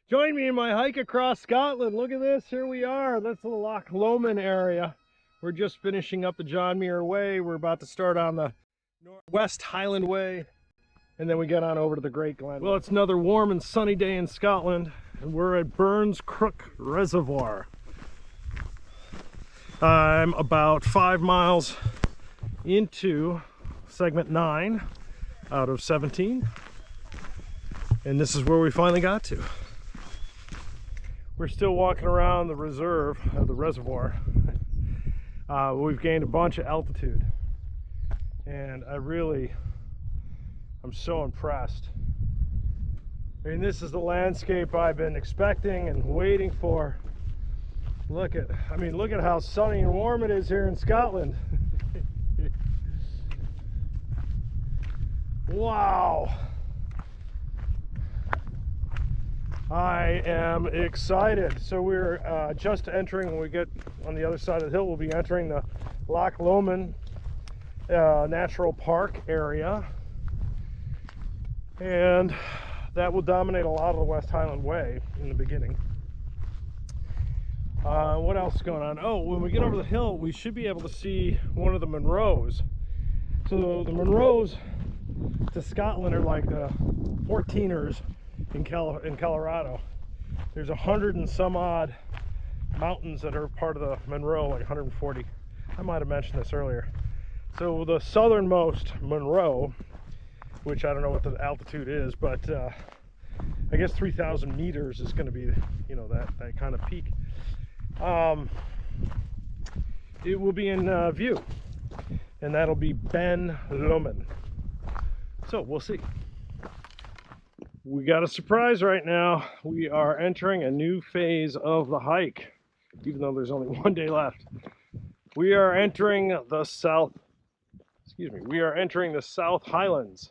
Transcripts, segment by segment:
Join me in my hike across Scotland. Look at this, here we are. That's the Loch Lomond area. We're just finishing up the Muir Way. We're about to start on the West Highland Way, and then we get on over to the Great Glen. Well, it's another warm and sunny day in Scotland, and we're at Burncrooks Reservoir. I'm about 5 miles into segment 9 out of 17, and this is where we finally got to. We're still walking around the reserve, the reservoir. We've gained a bunch of altitude, and I'm so impressed. I mean, this is the landscape I've been expecting and waiting for. Look at how sunny and warm it is here in Scotland. Wow. I am excited. So we're just entering, when we get on the other side of the hill, we'll be entering the Loch Lomond Natural Park area. And that will dominate a lot of the West Highland Way in the beginning. What else is going on? Oh, when we get over the hill, we should be able to see one of the Munros. So the Munros to Scotland are like the 14ers in Colorado. There's 100 and some odd mountains that are part of the Munro, like 140. I might have mentioned this earlier. So the southernmost Munro, which I don't know what the altitude is, but I guess 3,000 meters is going to be, you know, that kind of peak. It will be in view, and that'll be Ben Lomond. So we'll see. We got a surprise right now. We are entering a new phase of the hike, even though there's only 1 day left. We are entering the South Highlands.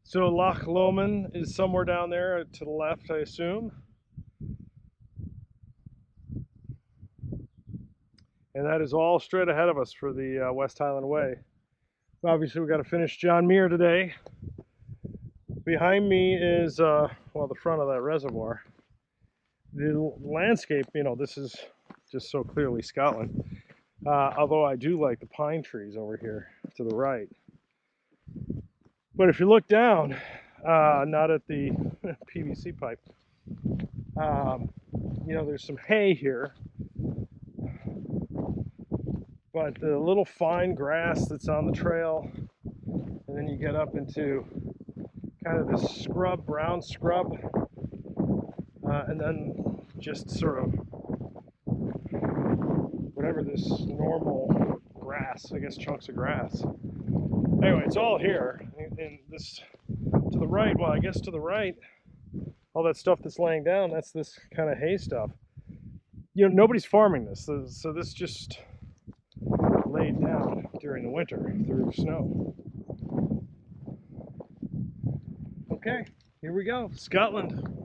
So Loch Lomond is somewhere down there to the left, I assume. And that is all straight ahead of us for the West Highland Way. Obviously, we got to finish Muir today. Behind me is, well, the front of that reservoir. The landscape, you know, this is just so clearly Scotland. Although I do like the pine trees over here to the right. But if you look down, not at the PVC pipe, you know, there's some hay here. But the little fine grass that's on the trail, and then you get up into kind of this scrub, brown scrub, and then just sort of whatever this normal grass, I guess chunks of grass. Anyway, it's all here, and this to the right, well, I guess to the right, all that stuff that's laying down, that's this kind of hay stuff. You know, nobody's farming this, so this just laid down during the winter through snow. Okay, here we go, Scotland.